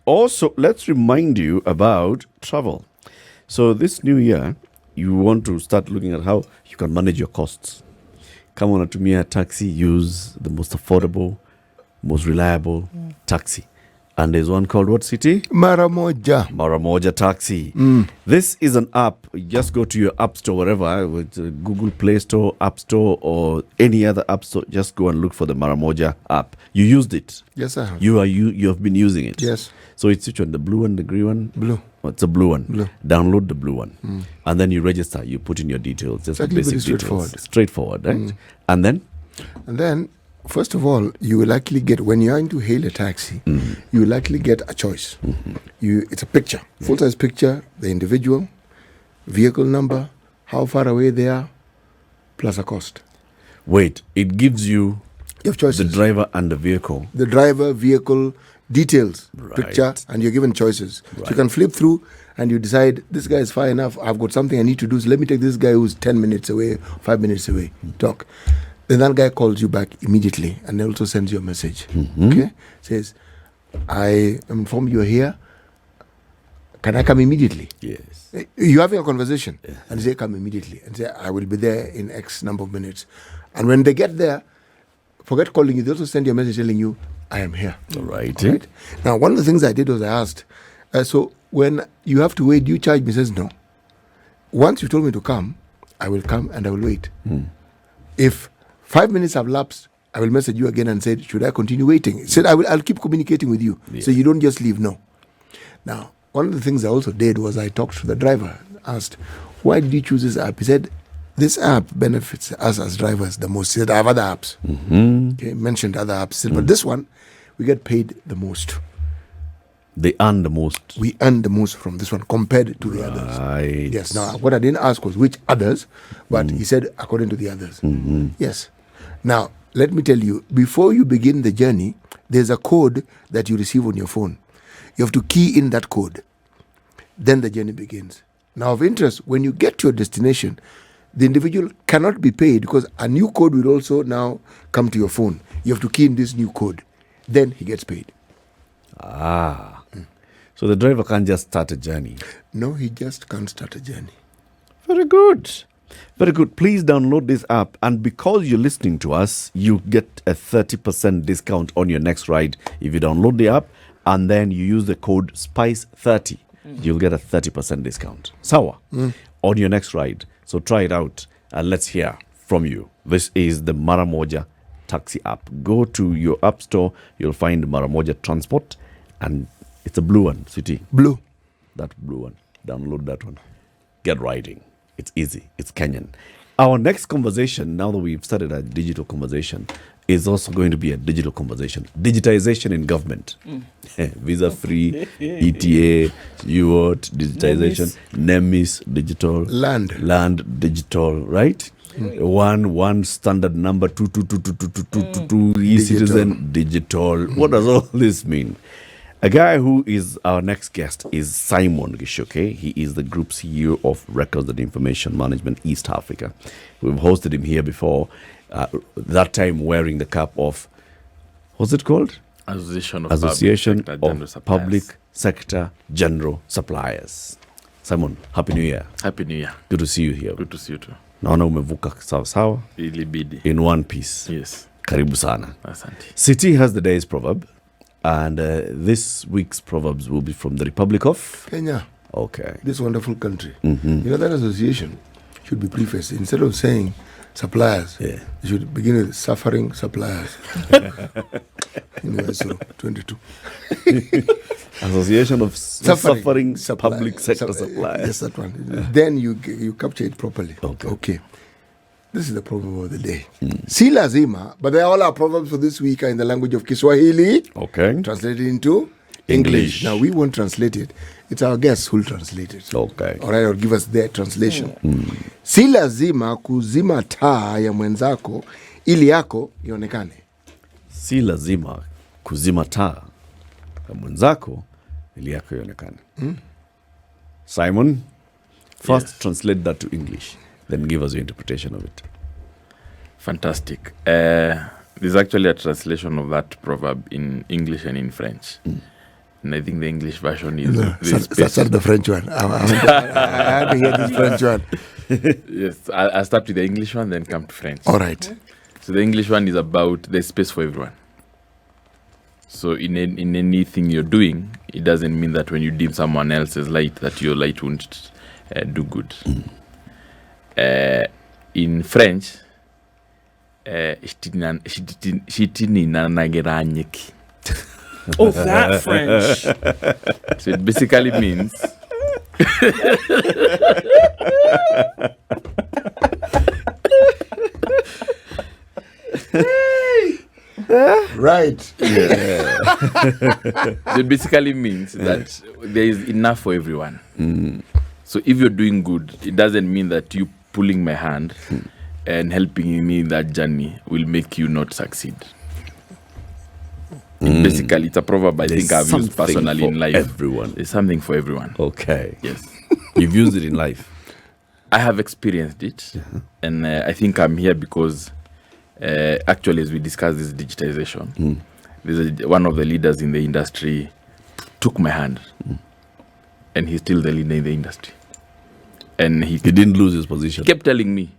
also, let's remind you about travel. So this new year, you want to start looking at how you can manage your costs. Come on, unatumia taxi, use the most affordable, most reliable taxi. And there's one called what city? Maramoja Taxi. This is an app. You just go to your app store, wherever, with Google Play Store, App Store, or any other app store. Just go and look for the Maramoja app. You used it. Yes, I have. You have been using it. Yes. So it's which one? The blue one, the green one? Blue. Oh, it's a blue one. Blue. Download the blue one. And then you register. You put in your details. Just Exactly, basic very details. Straightforward, right? And then? First of all, you will likely get, when you're going to hail a taxi, you will likely get a choice. It's a picture, full-size picture, the individual, vehicle number, how far away they are, plus a cost. Wait, it gives you have choices. The driver and the vehicle. The driver, vehicle, details, Right. picture, and you're given choices. So you can flip through and you decide, this guy is far enough, I've got something I need to do, so let me take this guy who's 10 minutes away, 5 minutes away, talk. Then that guy calls you back immediately and also sends you a message. Okay? Says, I am informed you're here. Can I come immediately? Yes. You're having a conversation and say, come immediately. And say, I will be there in X number of minutes. And when they get there, forget calling you. They also send you a message telling you, I am here. All right. All right? Now, one of the things I did was I asked, so when you have to wait, do you charge me? He says, no. Once you told me to come, I will come and I will wait. If 5 minutes have lapsed, I will message you again and say, should I continue waiting? He said, I'll keep communicating with you. So you don't just leave. No. Now, one of the things I also did was I talked to the driver, asked, why did you choose this app? He said, this app benefits us as drivers the most. He said, I have other apps. Okay, mentioned other apps. He said, but this one, we get paid the most. They earn the most. We earn the most from this one compared to the others. Right. Yes. Now, what I didn't ask was which others, but he said according to the others. Yes. Now, let me tell you, before you begin the journey, there's a code that you receive on your phone. You have to key in that code. Then the journey begins. Now, of interest, when you get to your destination, the individual cannot be paid because a new code will also now come to your phone. You have to key in this new code. Then he gets paid. So the driver can't just start a journey. No, he just can't start a journey. Very good. Very good. Please download this app. And because you're listening to us, you get a 30% discount on your next ride. If you download the app and then you use the code SPICE30, you'll get a 30% discount. Sawa. On your next ride. So try it out and let's hear from you. This is the Maramoja Taxi app. Go to your app store. You'll find Maramoja Transport. And it's a blue one, City. Blue. That blue one. Download that one. Get riding. It's easy. It's Kenyan. Our next conversation, now that we've started a digital conversation, is also going to be a digital conversation. Digitization in government. Visa-free, ETA, UOT, digitization, NEMIS, digital. Land, digital, right? One standard number, 2222222, e-citizen, digital. What does all this mean? A guy who is our next guest is Simon Gichuki. He is the Group CEO of Records and Information Management East Africa. We've hosted him here before, that time wearing the cap of, what's it called? Association of Public Sector General Suppliers. Simon, Happy New Year. Happy New Year. Good to see you here. Good to see you too. Naona umevuka sawa Ilibidi. in one piece. Yes. Karibu sana. Asante. City has the day's proverb. And this week's proverbs will be from the Republic of Kenya. Okay. This wonderful country. You know, that association should be prefaced. Instead of saying suppliers, you should begin with suffering suppliers. Anyway, so 22. Association of Suffering Public Sector Suppliers. Yes, that one. Then you capture it properly. Okay. This is the proverb of the day. Si lazima, but they all are proverbs for this week are in the language of Kiswahili. Okay. Translated into English. Now, we won't translate it. It's our guests who'll translate it. Okay. All right, or give us their translation. Si lazima kuzima taa ya mwenzako ili yako ionekane. Si lazima kuzima taa ya mwenzako ili yako ionekane. Simon, first translate that to English. Then give us your interpretation of it. Fantastic. There's actually a translation of that proverb in English and in French. and I think the English version is No, the space. start the French one. I had to hear this French one. Yes, I'll start with the English one, then come to French. All right. So the English one is about there's space for everyone. So in anything you're doing, it doesn't mean that when you dim someone else's light, that your light won't do good. In French, Oh, that French. so it basically means Right. so it basically means that there is enough for everyone. So if you're doing good, it doesn't mean that you pulling my hand and helping me in that journey will make you not succeed. Basically, it's a proverb I think I've used personally in life. Everyone. There's something for everyone. Okay. Yes. You've used it in life. I have experienced it, and I think I'm here because actually, as we discussed this digitization, one of the leaders in the industry took my hand, and he's still the leader in the industry. And he didn't lose his position. kept telling me,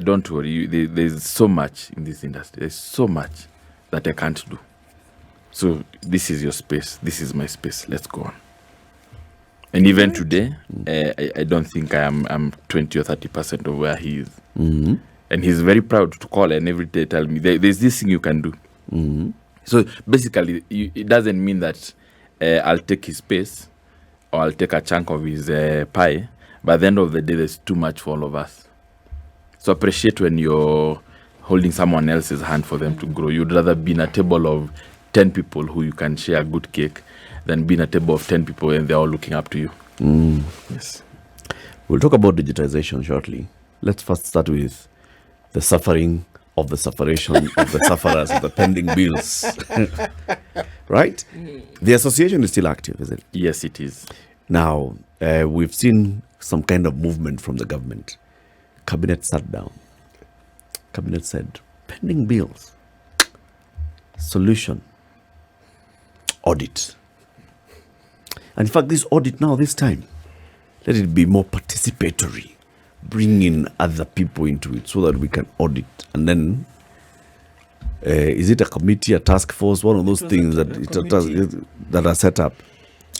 don't worry, there's so much in this industry. There's so much that I can't do. So this is your space. This is my space. Let's go on. And even today, I don't think I'm 20 or 30% of where he is. And he's very proud to call and every day tell me, there's this thing you can do. So basically, it doesn't mean that I'll take his space or I'll take a chunk of his pie. But at the end of the day, there's too much for all of us. So appreciate when you're holding someone else's hand for them to grow. You'd rather be in a table of 10 people who you can share a good cake than be in a table of 10 people and they're all looking up to you. Yes. We'll talk about digitization shortly. Let's first start with the suffering of the sufferation of the sufferers of the pending bills. Right? The association is still active, is it? Yes, it is. Now, we've seen some kind of movement from the government. Cabinet sat down. Cabinet said, pending bills, solution, audit. And in fact, this audit now, this time, let it be more participatory. Bring in other people into it so that we can audit. And then, is it a committee, a task force, one of those things that are set up?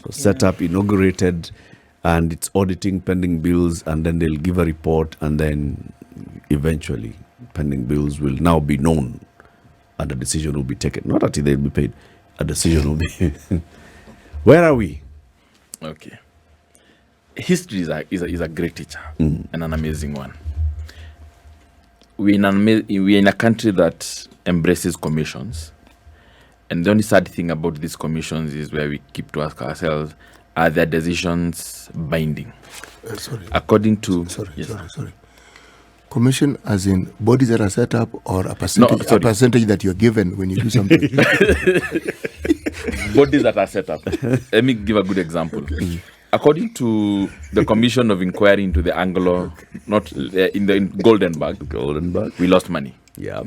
So set up, inaugurated, and it's auditing pending bills, and then they'll give a report, and then eventually pending bills will now be known, and a decision will be taken. Not until they'll be paid, a decision will be. Where are we? Okay. History is a great teacher and an amazing one. We're in a country that embraces commissions. And the only sad thing about these commissions is where we keep to ask ourselves, are their decisions binding? Sorry. According to... Sorry. Commission as in bodies that are set up or a percentage, No, a percentage that you're given when you do something? Bodies that are set up. Let me give a good example. According to the Commission of Inquiry into the Anglo, not in the Goldenberg, we lost money. Yeah.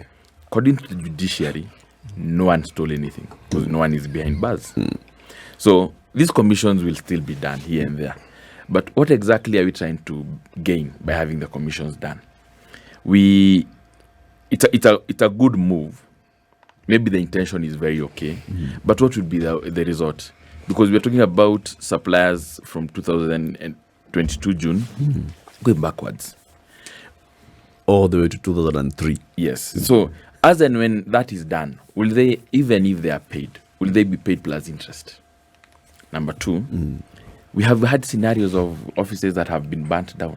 According to the judiciary, no one stole anything because no one is behind bars. So these commissions will still be done here and there. But what exactly are we trying to gain by having the commissions done? It's a good move. Maybe the intention is very okay, but what would be the result? Because we're talking about suppliers from 2022 June, going backwards. All the way to 2003. Yes. So as and when that is done, will they, even if they are paid, will they be paid plus interest? Number two, we have had scenarios of offices that have been burnt down,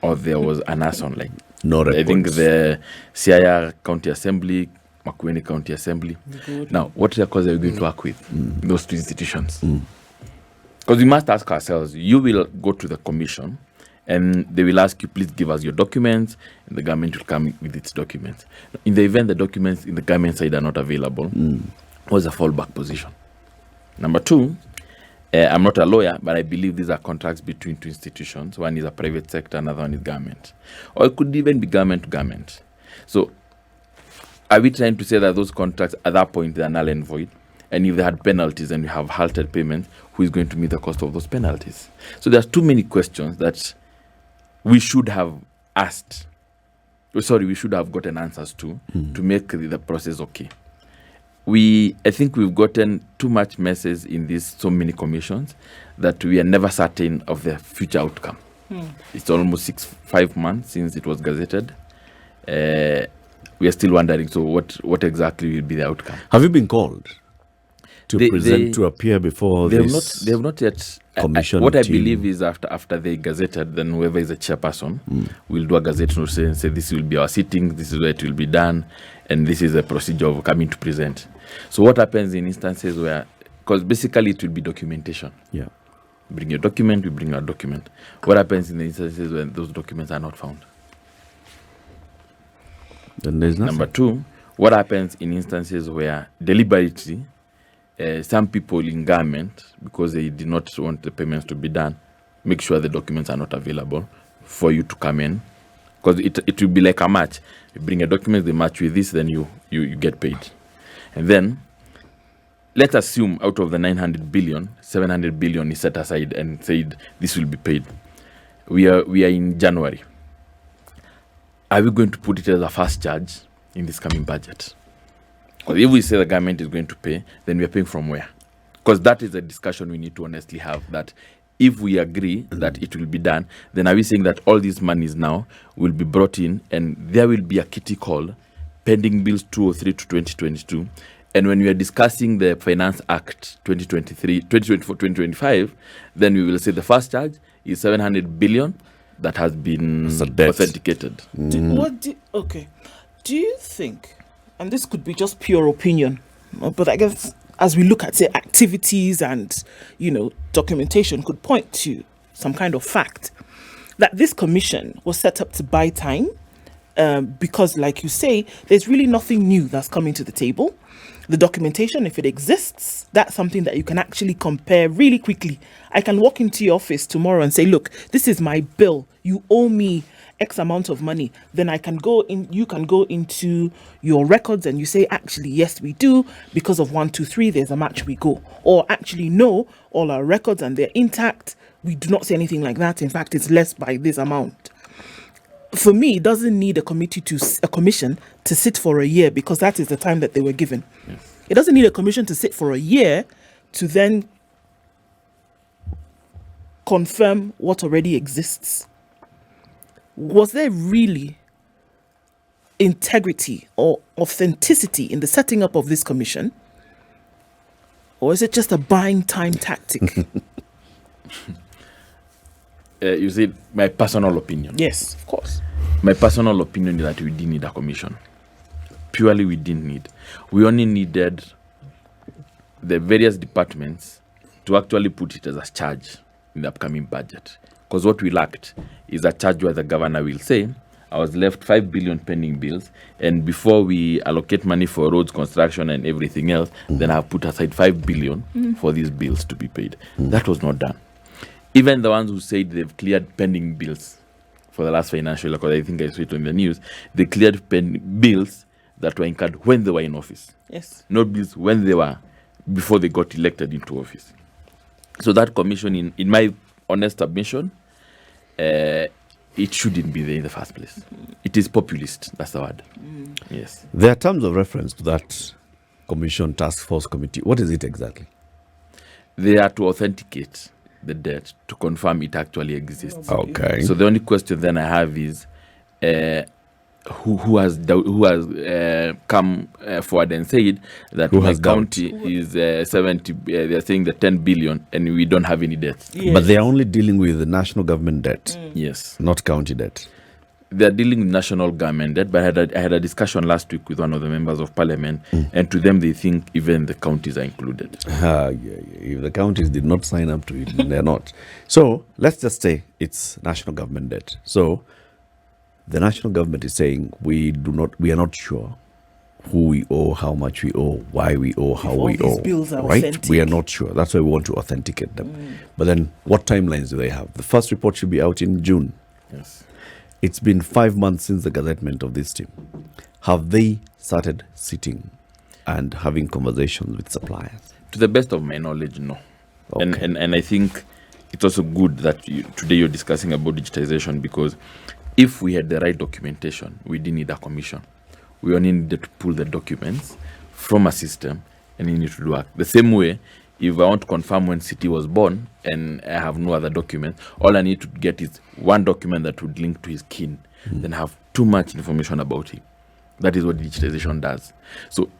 or there was an arson, like No records. I think the Siaya County Assembly, Makueni County Assembly. Good. Now, what records are we going to work with? Those two institutions. Because we must ask ourselves, you will go to the commission and they will ask you, please give us your documents, and the government will come with its documents. In the event the documents in the government side are not available, what's the fallback position? Number two, I'm not a lawyer, but I believe these are contracts between two institutions. One is a private sector, another one is government. Or it could even be government to government. So are we trying to say that those contracts at that point they are null and void? And if they had penalties and we have halted payments, who is going to meet the cost of those penalties? So there's too many questions that we should have asked. We should have gotten answers to make the process okay. I think we've gotten too much messes in these so many commissions that we are never certain of the future outcome. It's almost 5 months since it was gazetted. We are still wondering, so what exactly will be the outcome? Have you been called to appear before they this? They have not yet. Commission What I team? believe is after they gazetted, then whoever is a chairperson will do a gazette notice and say this will be our sitting, this is where it will be done, and this is the procedure of coming to present. So what happens in instances where, because basically it will be documentation. Yeah. Bring your document, we bring our document. What happens in the instances when those documents are not found? Then there's nothing. Number two, what happens in instances where deliberately some people in government, because they did not want the payments to be done, make sure the documents are not available for you to come in, because it will be like a match. You bring a document, they match with this, then you get paid. And then let's assume out of the 900 billion, 700 billion is set aside and said this will be paid. We are in January. Are we going to put it as a fast charge in this coming budget? Because if we say the government is going to pay, then we are paying from where? Because that is a discussion we need to honestly have, that if we agree that it will be done, then are we saying that all these monies now will be brought in and there will be a kitty call, pending bills 203 to 2022, and when we are discussing the Finance Act 2024-2025, then we will say the first charge is 700 billion that has been authenticated. Okay. Do you think, and this could be just pure opinion, but I guess as we look at say activities and documentation could point to some kind of fact, that this commission was set up to buy time, because like you say, there's really nothing new that's coming to the table. The documentation, if it exists, that's something that you can actually compare really quickly. I can walk into your office tomorrow and say, look, this is my bill. You owe me X amount of money. Then you can go into your records and you say, actually, yes, we do. Because of 1, 2, 3, there's a match, we go. Or actually, no, all our records and they're intact. We do not say anything like that. In fact, it's less by this amount. For me, it doesn't need a commission to sit for a year, because that is the time that they were given. Yes. It doesn't need a commission to sit for a year to then confirm what already exists. Was there really integrity or authenticity in the setting up of this commission? Or is it just a buying time tactic? You see, my personal opinion. Yes, of course. My personal opinion is that we didn't need a commission. Purely, we didn't need. We only needed the various departments to actually put it as a charge in the upcoming budget. Because what we lacked is a charge where the governor will say, I was left 5 billion pending bills, and before we allocate money for roads, construction, and everything else, then I've put aside 5 billion for these bills to be paid. That was not done. Even the ones who said they've cleared pending bills for the last financial year, because I think I saw it on the news, they cleared bills that were incurred when they were in office. Yes. Not bills before they got elected into office. So that commission, in my honest admission, it shouldn't be there in the first place. It is populist, that's the word. Yes. There are terms of reference to that commission task force committee. What is it exactly? They are to authenticate the debt to confirm it actually exists. Okay. So the only question then I have is, who has come forward and said that my county is 70? They're saying the 10 billion, and we don't have any debt. Yes. But they are only dealing with the national government debt, Yes, not county debt. they're dealing with national government debt. But I had a discussion last week with one of the members of parliament, and to them they think even the counties are included. Yeah. If the counties did not sign up to it, they're not. So let's just say it's national government debt. So the national government is saying we are not sure who we owe, how much we owe, why we owe, how we these owe. bills are Right? authentic. We are not sure. That's why we want to authenticate them. But then what timelines do they have? The first report should be out in June. Yes. It's been 5 months since the gazettement of this team. Have they started sitting and having conversations with suppliers? To the best of my knowledge, no. Okay. And I think it's also good that today you're discussing about digitization, because if we had the right documentation, we didn't need a commission. We only needed to pull the documents from a system and it needed to do work. The same way, if I want to confirm when City was born and I have no other document, all I need to get is one document that would link to his kin, then I have too much information about him. That is what digitization does. So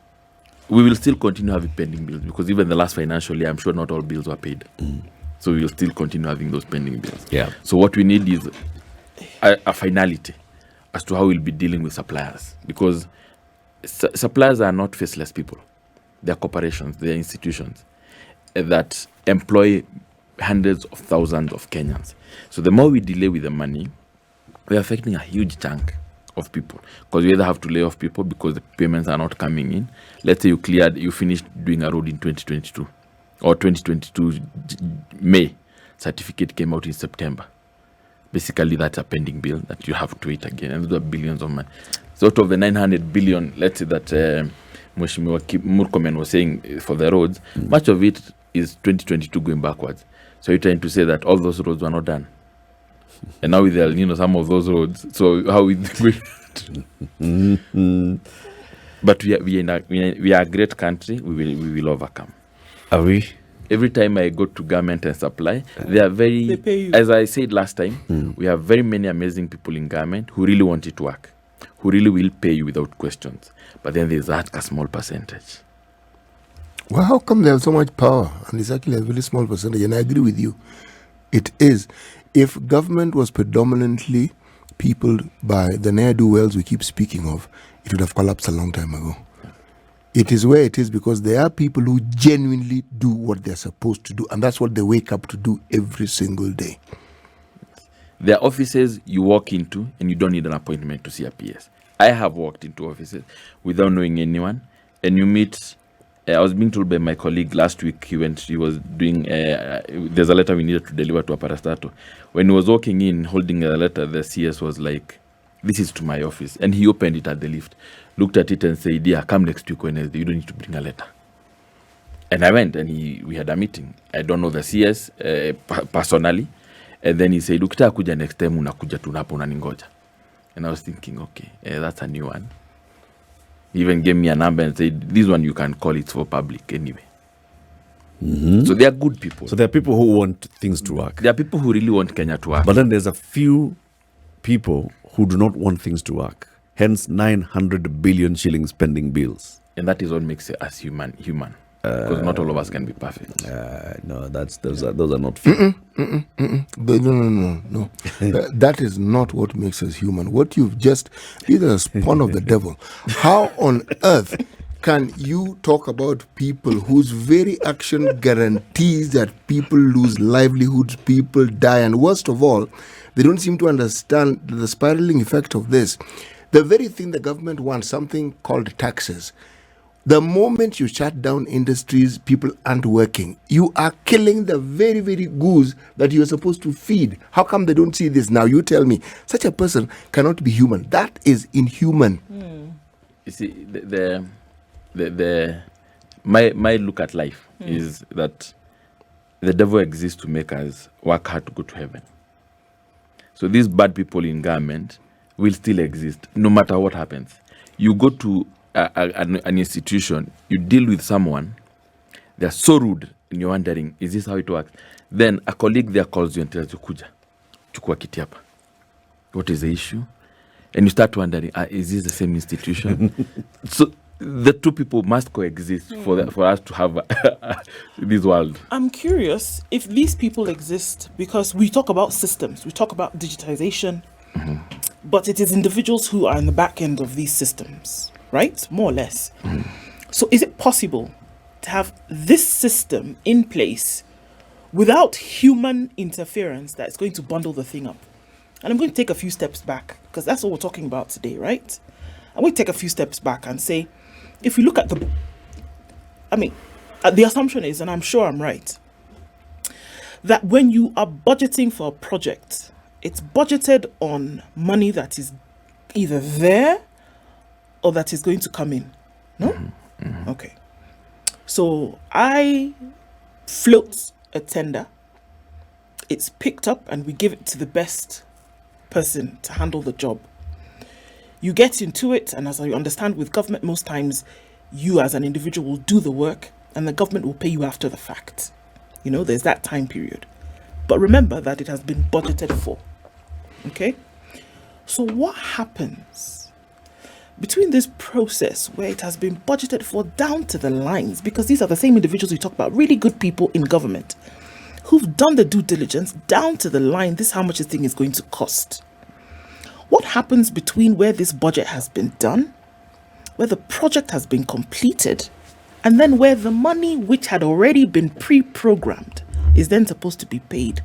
we will still continue having pending bills, because even the last financial year, I'm sure not all bills were paid. So we will still continue having those pending bills. Yeah. So what we need is a finality as to how we'll be dealing with suppliers, because suppliers are not faceless people. They're corporations, they're institutions that employ hundreds of thousands of Kenyans. So the more we delay with the money, we're affecting a huge chunk of people, because we either have to lay off people because the payments are not coming in. Let's say you finished doing a road in 2022 or 2022 May, certificate came out in September. Basically, that's a pending bill that you have to wait again, and those are billions of money. So out of the 900 billion, let's say that Mheshimiwa Murkomen was saying for the roads, much of it is 2022 going backwards. So you're trying to say that all those roads were not done. And now with the El Nino, some of those roads. So how we But we are a great country. We will overcome. Are we? Every time I go to government and supply, they are very, They pay you. as I said last time, we have very many amazing people in government who really want it to work, who really will pay you without questions. But then there's that a small percentage. Well, how come they have so much power and it's actually a very small percentage? And I agree with you. It is. If government was predominantly peopled by the ne'er-do-wells we keep speaking of, it would have collapsed a long time ago. It is where it is because there are people who genuinely do what they're supposed to do, and that's what they wake up to do every single day. There are offices you walk into and you don't need an appointment to see a PS. I have walked into offices without knowing anyone, and you meet. I was being told by my colleague last week, he was doing, there's a letter we needed to deliver to a parastato. When he was walking in holding a letter, the CS was like, "This is to my office." And he opened it at the lift, looked at it and said, "Dear, come next week Wednesday, you don't need to bring a letter." And I went and we had a meeting. I don't know the CS personally. And then he said, "Ukitaka kuja next time unakuja tu hapo unaningoja." And I was thinking, okay, that's a new one. He even gave me a number and said, "This one you can call it for public anyway." So they are good people. So there are people who want things to work. There are people who really want Kenya to work. But then there's a few people who do not want things to work. Hence 900 billion shillings pending bills. And that is what makes us human. Because not all of us can be perfect. No, those are not fair. But no. That is not what makes us human. What you've just, either a spawn of the devil. How on earth can you talk about people whose very action guarantees that people lose livelihoods, people die, and worst of all, they don't seem to understand the spiraling effect of this. The very thing the government wants, something called taxes. The moment you shut down industries, people aren't working. You are killing the very, very goose that you are supposed to feed. How come they don't see this now? You tell me. Such a person cannot be human. That is inhuman. You see, my look at life is that the devil exists to make us work hard to go to heaven. So these bad people in government will still exist no matter what happens. You go to an institution, you deal with someone, they're so rude, and you're wondering, is this how it works? Then a colleague there calls you and tells you, "Kuja, chukua kiti hapa." What is the issue? And you start wondering, is this the same institution? So the two people must coexist for us to have this world. I'm curious if these people exist because we talk about systems, we talk about digitization, but it is individuals who are in the back end of these systems, right? More or less. So is it possible to have this system in place without human interference that's going to bundle the thing up? And I'm going to take a few steps back because that's what we're talking about today, right? I'm going to take a few steps back and say, if you look at the assumption is, and I'm sure I'm right, that when you are budgeting for a project, it's budgeted on money that is either there or that is going to come in. No? Okay. So I float a tender. It's picked up and we give it to the best person to handle the job. You get into it, and as I understand with government, most times you as an individual will do the work and the government will pay you after the fact. You know, there's that time period. But remember that it has been budgeted for. Okay? So what happens between this process where it has been budgeted for down to the lines, because these are the same individuals we talk about, really good people in government who've done the due diligence down to the line, this is how much this thing is going to cost. What happens between where this budget has been done, where the project has been completed, and then where the money which had already been pre-programmed is then supposed to be paid?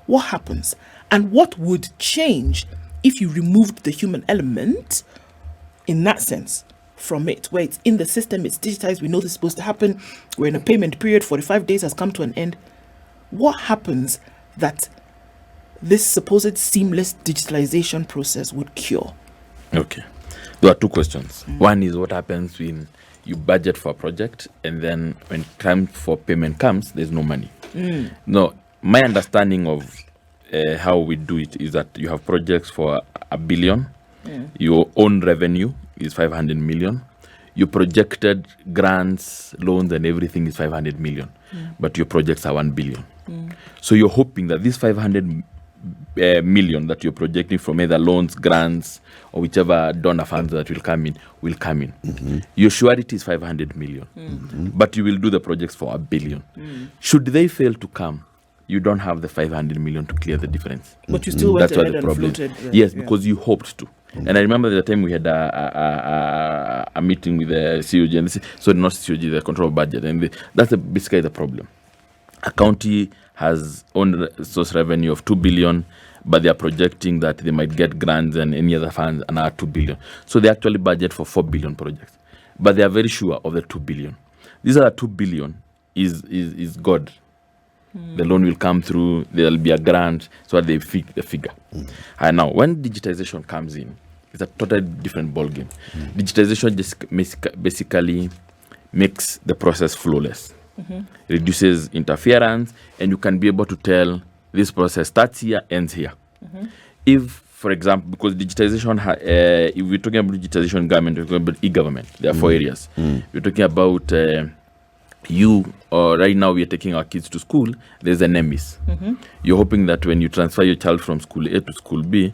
What happens? And what would change if you removed the human element in that sense from it, where it's in the system, it's digitized, we know this is supposed to happen, we're in a payment period, 45 days has come to an end. What happens that this supposed seamless digitalization process would cure? Okay. There are two questions. One is what happens when you budget for a project and then when time for payment comes, there's no money. No, my understanding of how we do it is that you have projects for $1 billion. Your own revenue is 500 million. Your projected grants, loans, and everything is 500 million. But your projects are 1 billion. So you're hoping that this 500 million that you're projecting from either loans, grants, or whichever donor funds that will come in. Your surety is 500 million. But you will do the projects for $1 billion. Should they fail to come, you don't have the 500 million to clear the difference. But you still went That's why ahead the and problem. floated. Yes, because you hoped to. And I remember the time we had a meeting with the COG, and so not COG, the control of budget, and that's basically the problem. A county has own source revenue of 2 billion, but they are projecting that they might get grants and any other funds another 2 billion. So they actually budget for 4 billion projects, but they are very sure of the 2 billion. These are 2 billion is God. The loan will come through, there will be a grant, so that they fit the figure. And now, when digitization comes in, it's a totally different ballgame. Digitization just basically makes the process flawless, reduces interference, and you can be able to tell this process starts here, ends here. If, for example, because digitization, if we're talking about digitization government, we're talking about e-government. There are 4 areas. We're talking about right now we are taking our kids to school, there's an NEMIS. You're hoping that when you transfer your child from school A to school B,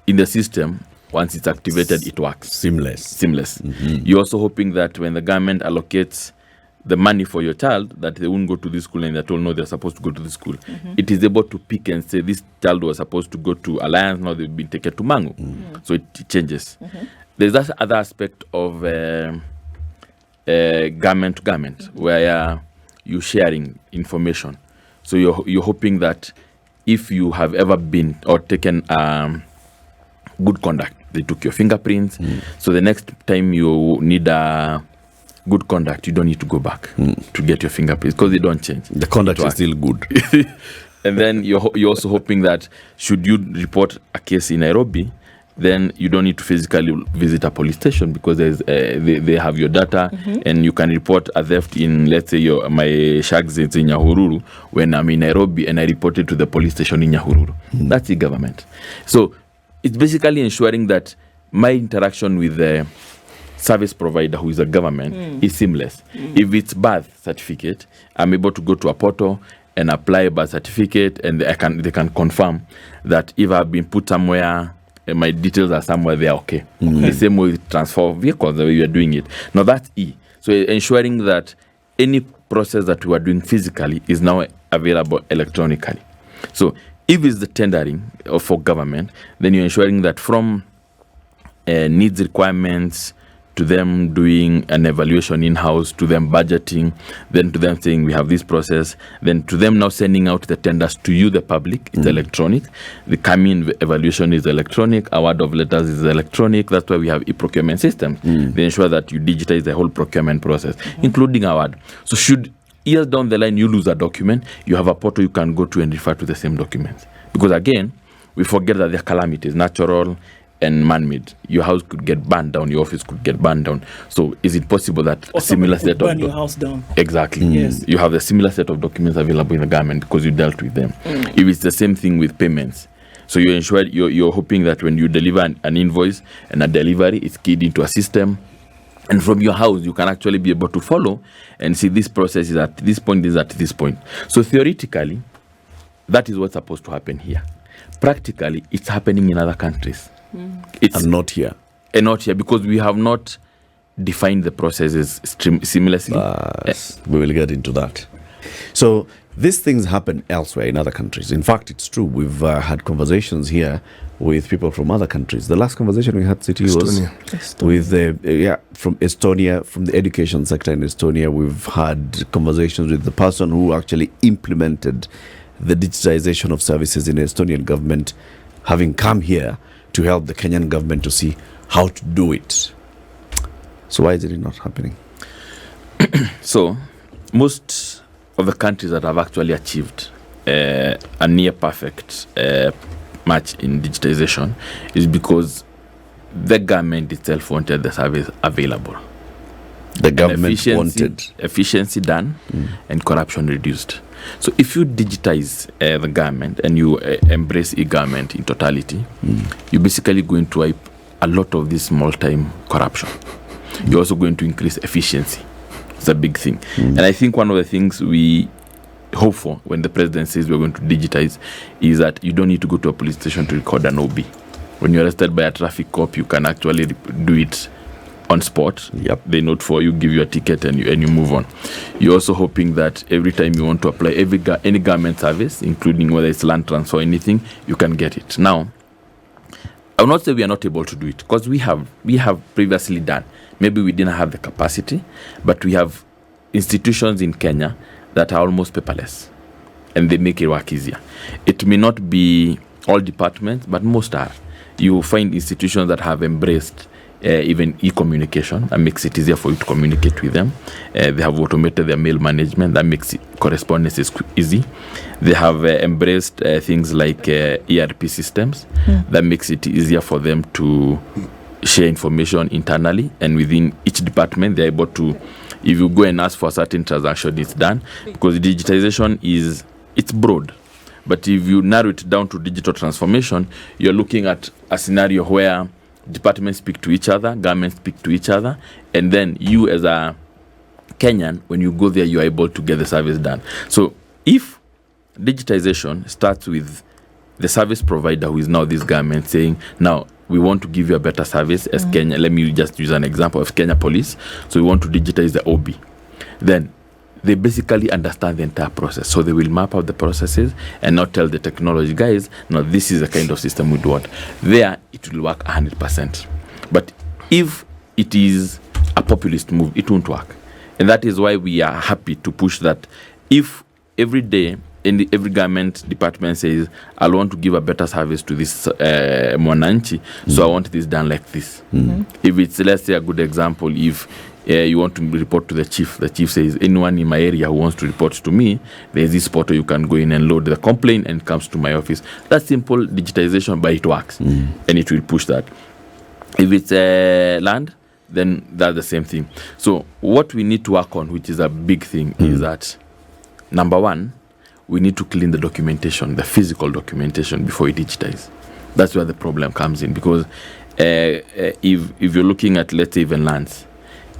in the system, once it's activated, it works. Seamless. You're also hoping that when the government allocates the money for your child, that they won't go to this school and they're told, no, they're supposed to go to this school. It is able to pick and say, this child was supposed to go to Alliance, now they've been taken to Mango. So it changes. There's that other aspect of government to government, where you're sharing information. So you're hoping that if you have ever been or taken good conduct, they took your fingerprints. So the next time you need a good conduct, you don't need to go back to get your fingerprints because they don't change. The conduct is still good. And then you're also hoping that should you report a case in Nairobi, then you don't need to physically visit a police station because they have your data, and you can report a theft in, let's say, my shags is in Nyahururu when I'm in Nairobi and I report it to the police station in Nyahururu. That's the government. So it's basically ensuring that my interaction with the service provider, who is a government, is seamless. If it's birth certificate, I'm able to go to a portal and apply a birth certificate, and they can confirm that if I've been put somewhere, my details are somewhere, they are okay. The same way with transfer of vehicles, the way we are doing it. Now that's E. So ensuring that any process that we are doing physically is now available electronically. So if it's the tendering for government, then you're ensuring that from needs requirements to them doing an evaluation in-house, to them budgeting, then to them saying we have this process, then to them now sending out the tenders to you, the public, it's electronic. The coming evaluation is electronic, award of letters is electronic. That's why we have e-procurement systems. They ensure that you digitize the whole procurement process, including award. So should years down the line you lose a document, you have a portal you can go to and refer to the same documents. Because again, we forget that there are calamities, natural, and man-made, your house could get burned down, your office could get burned down. So is it possible that Or a similar set burn of your house down. exactly Yes. you have a similar set of documents available in the government because you dealt with them? If it's the same thing with payments, so you ensure you're hoping that when you deliver an invoice and a delivery, it's keyed into a system, and from your house you can actually be able to follow and see this process is at this point, is at this point. So theoretically, that is what's supposed to happen here. Practically, it's happening in other countries. It's And not here. and not here because we have not defined the processes seamlessly. We will get into that. So these things happen elsewhere in other countries. In fact, it's true. We've had conversations here with people from other countries. The last conversation we had, City, was Estonia. with from Estonia, from the education sector in Estonia. We've had conversations with the person who actually implemented the digitization of services in the Estonian government, having come here to help the Kenyan government to see how to do it. So why is it not happening? So, most of the countries that have actually achieved a near perfect match in digitization is because the government itself wanted the service available. The government wanted efficiency done and corruption reduced. So if you digitize the government and you embrace e-government in totality, you're basically going to wipe a lot of this small-time corruption. You're also going to increase efficiency. It's a big thing. And I think one of the things we hope for when the president says we're going to digitize is that you don't need to go to a police station to record an OB. When you're arrested by a traffic cop, you can actually do it on spot. Yep. They note for you, give you a ticket, and you move on. You're also hoping that every time you want to apply any government service, including whether it's land transfer or anything, you can get it. Now, I will not say we are not able to do it because we have previously done. Maybe we didn't have the capacity, but we have institutions in Kenya that are almost paperless, and they make it work easier. It may not be all departments, but most are. You will find institutions that have embraced even e-communication and makes it easier for you to communicate with them. They have automated their mail management that makes correspondence easy. They have embraced things like ERP systems that makes it easier for them to share information internally, and within each department they're able to, if you go and ask for a certain transaction, it's done, because digitization it's broad. But if you narrow it down to digital transformation, you're looking at a scenario where departments speak to each other, governments speak to each other, and then you as a Kenyan, when you go there, you're able to get the service done. So if digitization starts with the service provider, who is now this government, saying, now we want to give you a better service as Kenya, let me just use an example of Kenya Police, so we want to digitize the OB, then they basically understand the entire process. So they will map out the processes and not tell the technology guys, no, this is the kind of system we do want. There, it will work 100%. But if it is a populist move, it won't work. And that is why we are happy to push that. If every day, every government department says, I want to give a better service to this Mwananchi, so I want this done like this. If it's, let's say, a good example, if you want to report to the chief says, anyone in my area who wants to report to me, there's this portal, you can go in and load the complaint and it comes to my office. That's simple digitization, but it works. And it will push that. If it's land, then that's the same thing. So what we need to work on, which is a big thing, is that, number one, we need to clean the documentation, the physical documentation, before we digitize. That's where the problem comes in, because if you're looking at, let's say, even lands,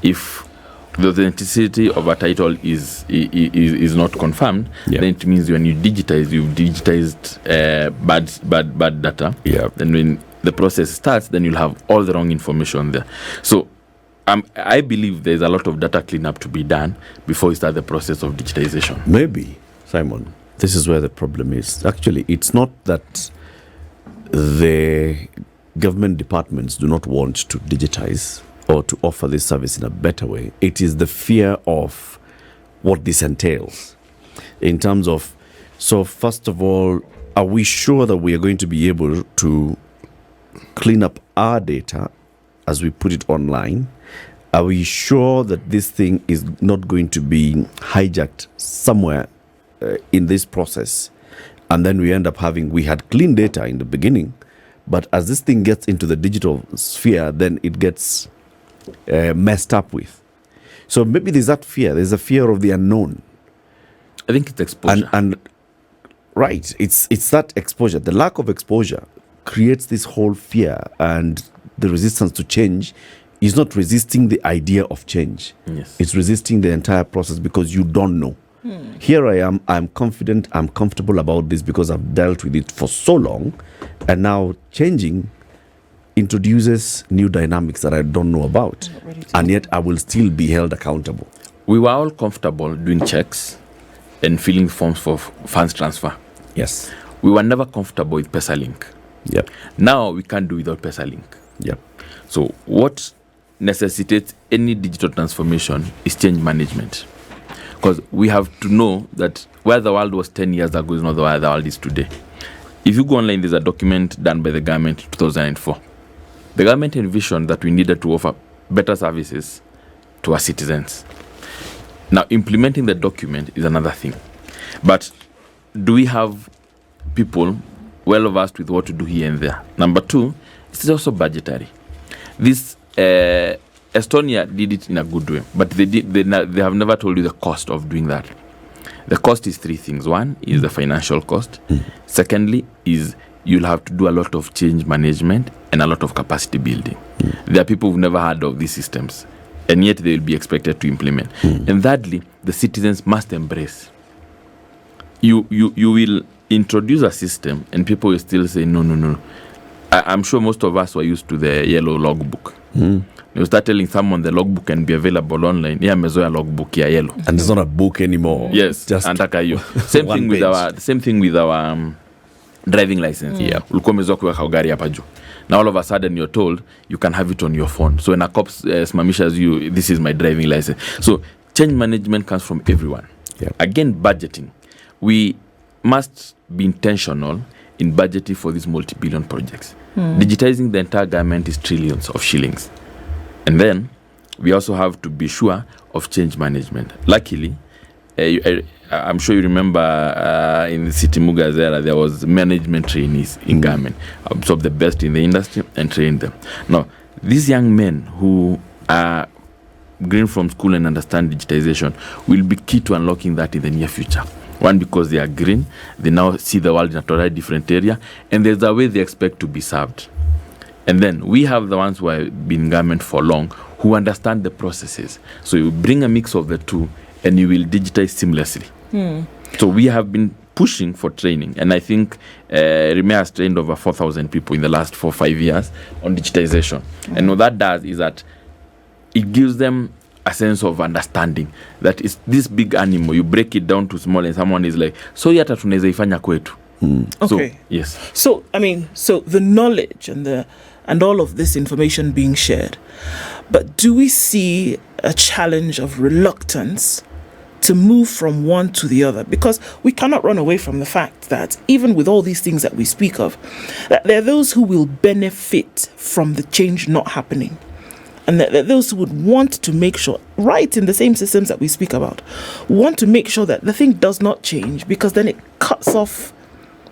if the authenticity of a title is not confirmed, then it means when you digitize, you've digitized bad data. Then when the process starts, then you'll have all the wrong information there. So I believe there's a lot of data cleanup to be done before we start the process of digitization. Maybe, Simon, this is where the problem is. Actually, it's not that the government departments do not want to digitize or to offer this service in a better way. It is the fear of what this entails in terms of, so first of all, are we sure that we are going to be able to clean up our data as we put it online? Are we sure that this thing is not going to be hijacked somewhere in this process? And then we end up we had clean data in the beginning, But as this thing gets into the digital sphere, then it gets messed up with. So maybe there's that fear. There's a fear of the unknown. I think it's exposure. And right, it's that exposure. The lack of exposure creates this whole fear, and the resistance to change is not resisting the idea of change. Yes. It's resisting the entire process because you don't know. Here I am, I'm confident, I'm comfortable about this because I've dealt with it for so long, and now changing introduces new dynamics that I don't know about, and yet I will still be held accountable. We were all comfortable doing checks and filling forms for funds transfer. Yes. We were never comfortable with PesaLink. Yep. Now we can't do without PesaLink. Yep. So what necessitates any digital transformation is change management. Because we have to know that where the world was 10 years ago is not where the world is today. If you go online, there's a document done by the government in 2004. The government envisioned that we needed to offer better services to our citizens. Now, implementing the document is another thing. But do we have people well versed with what to do here and there? Number two, it's also budgetary. This Estonia did it in a good way, but they have never told you the cost of doing that. The cost is three things. One is the financial cost. Secondly is you'll have to do a lot of change management and a lot of capacity building. There are people who've never heard of these systems, and yet they will be expected to implement. And thirdly, the citizens must embrace. You will introduce a system and people will still say, no. I'm sure most of us were used to the yellow logbook. You start telling someone the logbook can be available online. Yeah, mezoya logbook ya yellow. And it's not a book anymore. Yes, just antaka hiyo. Same thing with our driving license. Yeah. Ulikuwa umezoea kuweka gari hapa juu. Now all of a sudden you're told you can have it on your phone. So when a cop smamishes you, this is my driving license. So change management comes from everyone. Yeah. Again, budgeting. We must be intentional in budgeting for these multi-billion projects. Digitizing the entire government is trillions of shillings. And then we also have to be sure of change management. Luckily, I'm sure you remember in the city Muga there was management trainees in government, absorb the best in the industry and train them. Now, these young men who are green from school and understand digitization will be key to unlocking that in the near future. One, because they are green, they now see the world in a totally different area, and there's a way they expect to be served. And then we have the ones who have been in government for long, who understand the processes. So you bring a mix of the two, and you will digitize seamlessly. So we have been pushing for training, and I think RIMEA has trained over 4,000 people in the last 4-5 years on digitization. And what that does is that it gives them a sense of understanding that it's this big animal. You break it down to small, and someone is like, so yata tunaweza ifanya kwetu. Okay. So, yes. So so the knowledge and all of this information being shared, but do we see a challenge of reluctance to move from one to the other? Because we cannot run away from the fact that even with all these things that we speak of, that there are those who will benefit from the change not happening. And that those who would want to make sure, right in the same systems that we speak about, want to make sure that the thing does not change, because then it cuts off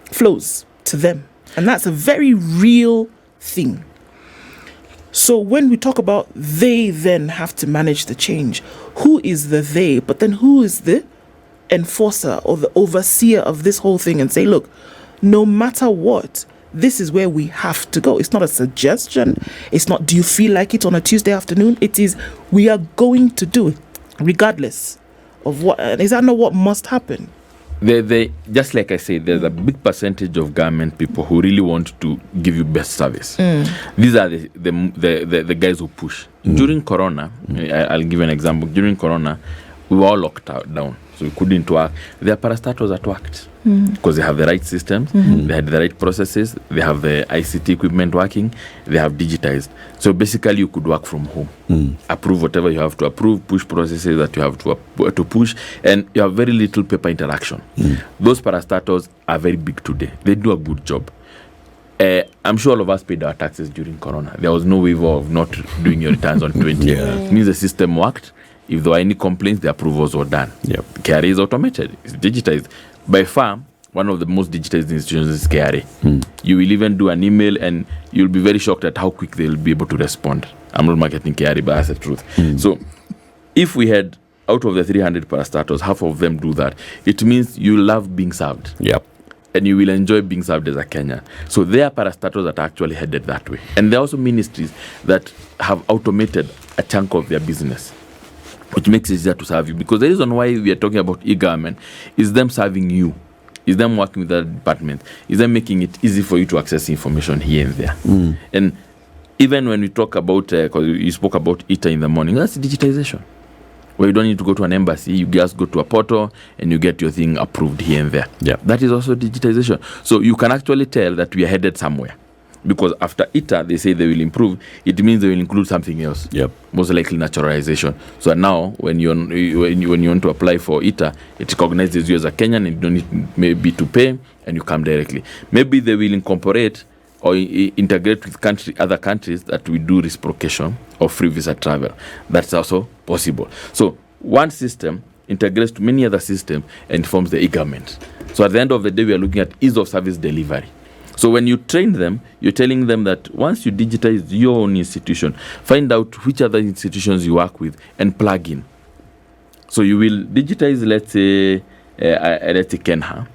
flows to them. And that's a very real thing. So when we talk about they then have to manage the change, who is the they? But then who is the enforcer or the overseer of this whole thing and say, look, no matter what, this is where we have to go. It's not a suggestion. It's not, do you feel like it on a Tuesday afternoon? It is, we are going to do it, regardless of what. Is that not what must happen? They just like I said, there's a big percentage of government people who really want to give you best service. These are the guys who push. During Corona, I'll give you an example. During Corona, we were all locked down, so we couldn't work. There are parastatals that worked because they have the right systems, they had the right processes, they have the ICT equipment working, they have digitized. So basically, you could work from home, approve whatever you have to approve, push processes that you have to push, and you have very little paper interaction. Those parastatals are very big today. They do a good job. I'm sure all of us paid our taxes during Corona. There was no waiver of not doing your returns on 20. It means the system worked. If there were any complaints, the approvals were done. KRA is automated. It's digitized. By far, one of the most digitized institutions is KRA. You will even do an email and you'll be very shocked at how quick they'll be able to respond. I'm not marketing KRA, but that's the truth. So if we had, out of the 300 parastatals, half of them do that, it means you love being served. Yep. And you will enjoy being served as a Kenyan. So there are parastatals that are actually headed that way. And there are also ministries that have automated a chunk of their business, which makes it easier to serve you. Because the reason why we are talking about e-government is them serving you, is them working with that department, is them making it easy for you to access information here and there. And even when we talk about, because you spoke about ITA in the morning, that's digitization. Where you don't need to go to an embassy, you just go to a portal and you get your thing approved here and there. Yeah. That is also digitization. So you can actually tell that we are headed somewhere. Because after ITA, they say they will improve, it means they will include something else. Yep. Most likely naturalization. So now, when you want to apply for ITA, it recognizes you as a Kenyan and you don't need maybe to pay, and you come directly. Maybe they will incorporate or integrate with other countries that we do reciprocation or free visa travel. That's also possible. So one system integrates to many other systems and forms the e-government. So at the end of the day, we are looking at ease of service delivery. So when you train them, you're telling them that once you digitize your own institution, find out which other institutions you work with and plug in. So you will digitize, let's say Kenha.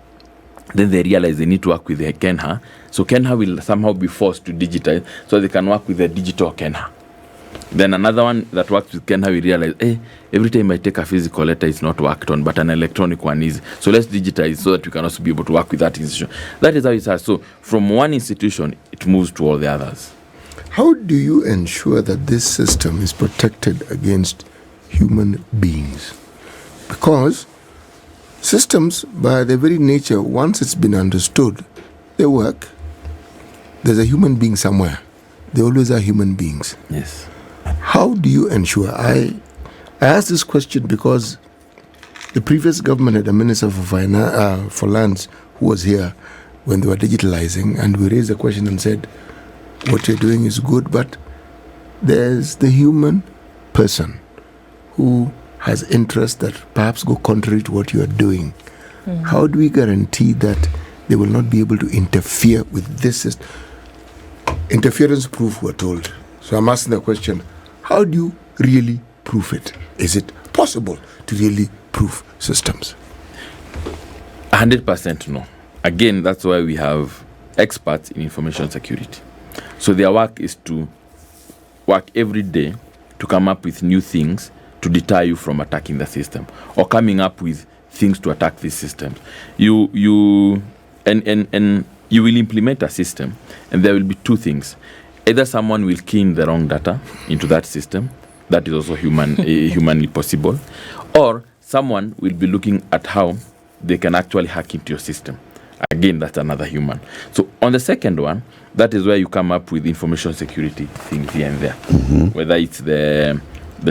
Then they realize they need to work with the Kenha. So Kenha will somehow be forced to digitize so they can work with the digital Kenha. Then another one that works with Kenha will realize, every time I take a physical letter, it's not worked on, but an electronic one is. So let's digitize so that we can also be able to work with that institution. That is how it starts. So from one institution, it moves to all the others. How do you ensure that this system is protected against human beings? Because systems, by their very nature, once it's been understood, they work. There's a human being somewhere. They always are human beings. Yes. How do you ensure? I asked this question because the previous government had a minister for lands who was here when they were digitalizing, and we raised the question and said, what you're doing is good, but there's the human person who has interests that perhaps go contrary to what you are doing. How do we guarantee that they will not be able to interfere with this system? Interference proof, we're told. So I'm asking the question, how do you really prove it? Is it possible to really prove systems? 100% no. Again, that's why we have experts in information security. So their work is to work every day to come up with new things to deter you from attacking the system or coming up with things to attack these systems. You will implement a system, and there will be two things. Either someone will key in the wrong data into that system, that is also humanly possible, or someone will be looking at how they can actually hack into your system. Again, that's another human. So on the second one, that is where you come up with information security things here and there. Whether it's the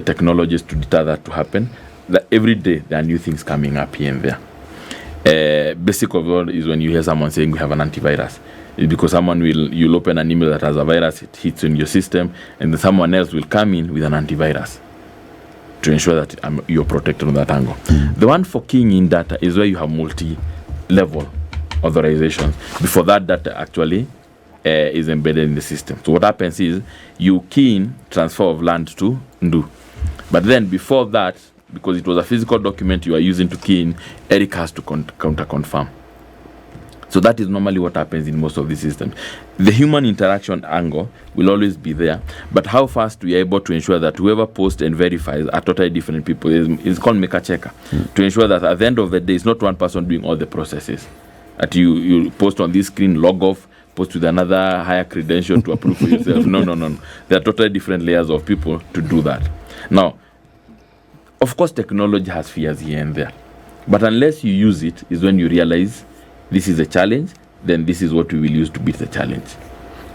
technologies to deter that to happen, that every day there are new things coming up here and there. Basic of all is when you hear someone saying we have an antivirus. It's because you'll open an email that has a virus, it hits in your system, and then someone else will come in with an antivirus to ensure that you're protected on that angle. The one for keying in data is where you have multi-level authorizations before that data actually is embedded in the system. So what happens is you key in transfer of land to Ndu. But then before that, because it was a physical document you are using to key in, Eric has to counter-confirm. So that is normally what happens in most of these systems. The human interaction angle will always be there, but how fast we are able to ensure that whoever posts and verifies are totally different people is called maker-checker. To ensure that at the end of the day, it's not one person doing all the processes. That you post on this screen, log off, post with another higher credential to approve for yourself. No. There are totally different layers of people to do that. Now, of course, technology has fears here and there. But unless you use it, is when you realize this is a challenge, then this is what we will use to beat the challenge.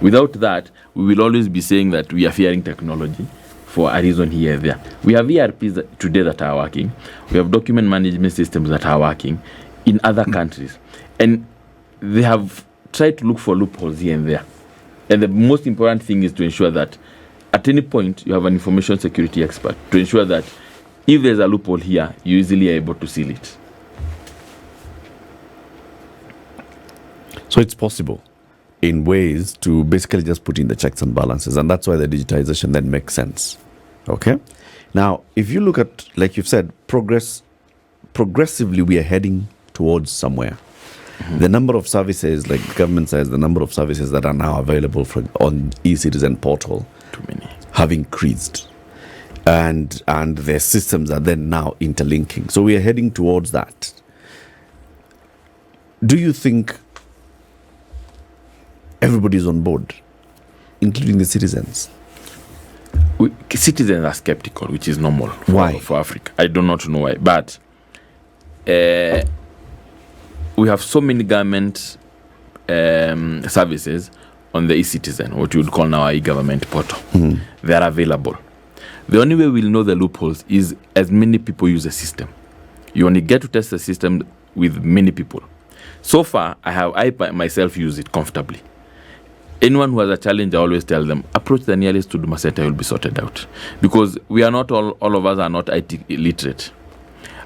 Without that, we will always be saying that we are fearing technology for a reason here and there. We have ERPs today that are working. We have document management systems that are working in other countries. And they have tried to look for loopholes here and there. And the most important thing is to ensure that at any point you have an information security expert to ensure that if there's a loophole here, you easily are able to seal it. So it's possible in ways to basically just put in the checks and balances. And that's why the digitization then makes sense. Okay? Now, if you look at, like you've said, progressively we are heading towards somewhere. The number of services, like the government says, the number of services that are now available on e-citizen portal Too many. have increased. And their systems are then now interlinking. So we are heading towards that. Do you think everybody's on board, including the citizens? Citizens are skeptical, which is normal Why? for Africa. I do not know why. But we have so many government services on the e-citizen, what you would call now our e-government portal. They are available. The only way we'll know the loopholes is as many people use the system. You only get to test the system with many people. So far, I myself use it comfortably. Anyone who has a challenge, I always tell them, approach the nearest Huduma Center, you'll be sorted out. Because we are not all of us are not IT literate.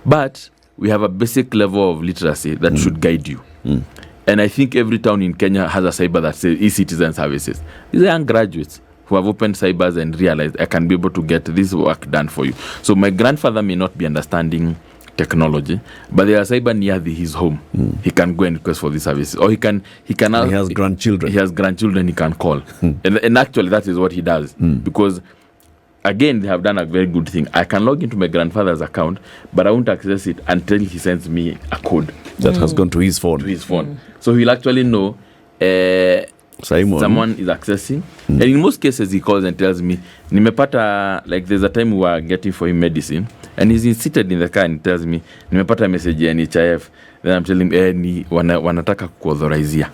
But we have a basic level of literacy that should guide you. And I think every town in Kenya has a cyber that says e-citizen services. These are young graduates who have opened cybers and realized I can be able to get this work done for you. So my grandfather may not be understanding technology, but there are cyber near his home. He can go and request for these services, or he has grandchildren. He has grandchildren he can call, and actually that is what he does because. Again, they have done a very good thing. I can log into my grandfather's account, but I won't access it until he sends me a code that has gone to his phone. So he'll actually know someone is accessing. And in most cases, he calls and tells me, nimepata, like there's a time we were getting for him medicine, and he's seated in the car and he tells me, nimepata message ya NHIF. Then I'm telling him, wanataka kuauthorizia.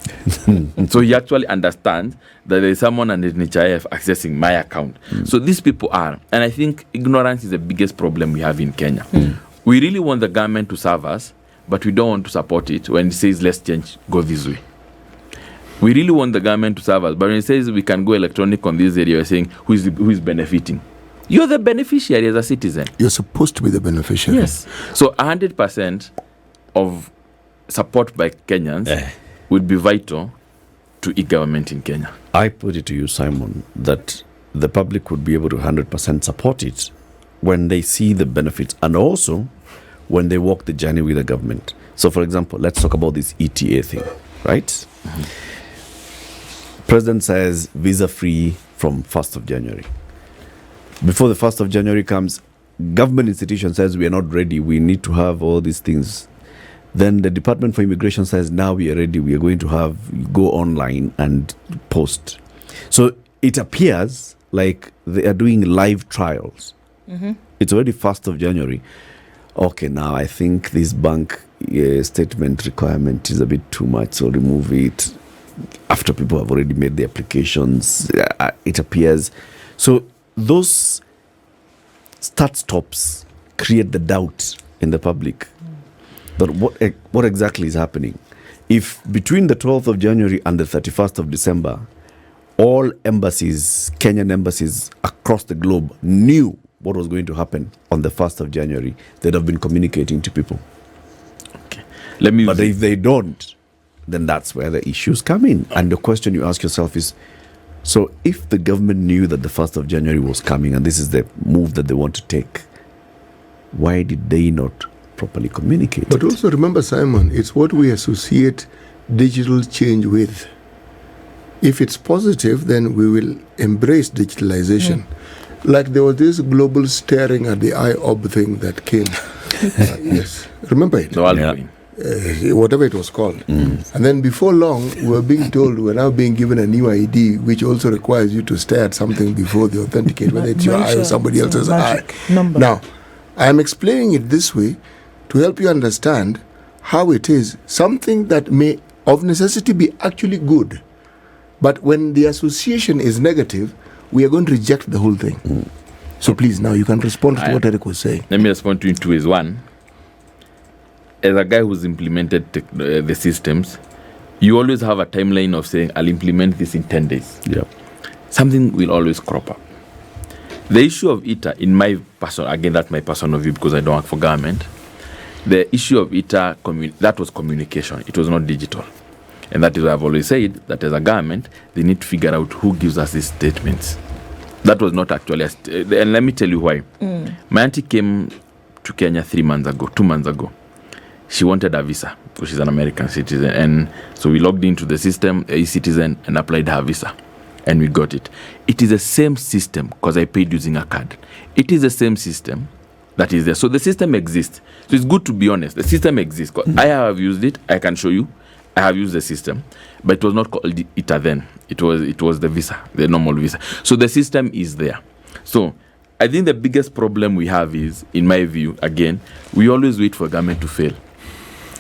So he actually understands that there is someone under NHIF accessing my account. So these people are, and I think ignorance is the biggest problem we have in Kenya. We really want the government to serve us, but we don't want to support it when it says, let's change, go this way. We really want the government to serve us, but when it says we can go electronic on this area, we're saying, who is benefiting? You're the beneficiary as a citizen. You're supposed to be the beneficiary. Yes. So 100% of support by Kenyans would be vital to e-government in Kenya. I put it to you, Simon, that the public would be able to 100% support it when they see the benefits and also when they walk the journey with the government. So, for example, let's talk about this ETA thing, right? President says visa-free from 1st of January. Before the 1st of January comes, government institution says we are not ready. We need to have all these things. Then the Department for Immigration says, now we are ready. We are going to go online and post. So it appears like they are doing live trials. It's already 1st of January. Okay, now I think this bank statement requirement is a bit too much, so remove it. After people have already made the applications, it appears. So those start-stops create the doubt in the public. But what exactly is happening? If between the 12th of January and the 31st of December, all embassies, Kenyan embassies across the globe knew what was going to happen on the 1st of January, they'd have been communicating to people. Okay. But if they don't, then that's where the issues come in. And the question you ask yourself is, so if the government knew that the 1st of January was coming and this is the move that they want to take, why did they not properly communicate? But also remember, Simon, it's what we associate digital change with. If it's positive, then we will embrace digitalization. Like there was this global staring at the eye orb thing that came. Yes, remember it? Whatever it was called. And then before long, we were being told we're now being given a new ID, which also requires you to stare at something before they authenticate, whether it's your eye or somebody else's eye. Number. Now, I am explaining it this way to help you understand how it is something that may of necessity be actually good. But when the association is negative, we are going to reject the whole thing. So please, now you can respond to what Eric was saying. Let me respond to you in two ways. One, as a guy who's implemented the systems, you always have a timeline of saying, I'll implement this in 10 days. Yeah. Something will always crop up. The issue of ITA, in my personal, again, that's my personal view because I don't work for government. The issue of ITA, that was communication. It was not digital. And that is why I've always said that as a government, they need to figure out who gives us these statements. That was not actually, and let me tell you why. My auntie came to Kenya 2 months ago. She wanted a visa because she's an American citizen. And so we logged into the system, e-citizen, and applied her visa. And we got it. It is the same system because I paid using a card. It is the same system that is there. So the system exists. So it's good to be honest. The system exists. I have used it. I can show you. I have used the system, but it was not called ITA then. It was the visa, the normal visa. So the system is there. So I think the biggest problem we have is, in my view, again, we always wait for government to fail.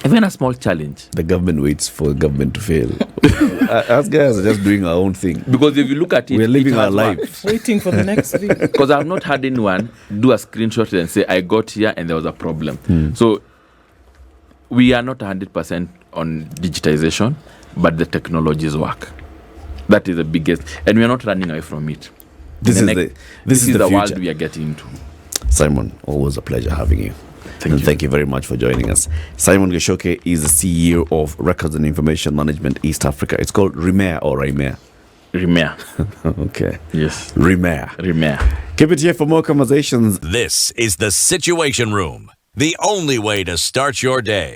Even a small challenge. The government waits for government to fail. Us guys are just doing our own thing. Because if you look at it, we're living it our has life. worked. Waiting for the next video. Because I've not had anyone do a screenshot and say, I got here and there was a problem. So we are not 100% on digitization, but the technologies work. That is the biggest, and we are not running away from it. This is the world future. we are getting into. Simon, always a pleasure having you. Thank you very much for joining us. Simon Gichuki is the CEO of Records and Information Management East Africa. It's called RIMEA or RIMEA? RIMEA. Okay. Yes. RIMEA. RIMEA. Keep it here for more conversations. This is the Situation Room, the only way to start your day.